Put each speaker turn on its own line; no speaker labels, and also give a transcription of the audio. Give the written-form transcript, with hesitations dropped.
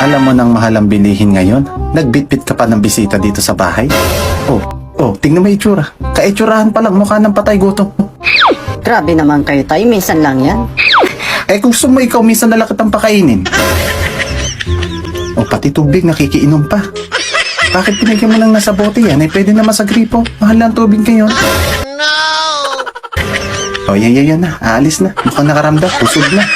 Alam mo nang mahal ang bilihin ngayon? Nagbitbit ka pa ng bisita dito sa bahay? Oh, tingnan mo itsura. Kaitsurahan pa lang mukha ng patay gutom.
Grabe naman kayo tayo, minsan lang yan.
Eh kung gusto mo ikaw minsan na lang kitang pakainin. Pati tubig nakikiinom pa. Bakit pinigyan mo lang nasa bote yan? Eh pwede naman sa gripo. Mahal lang tubig ngayon. No! Yan na. Aalis na. Mukhang nakaramdam. Pusog na.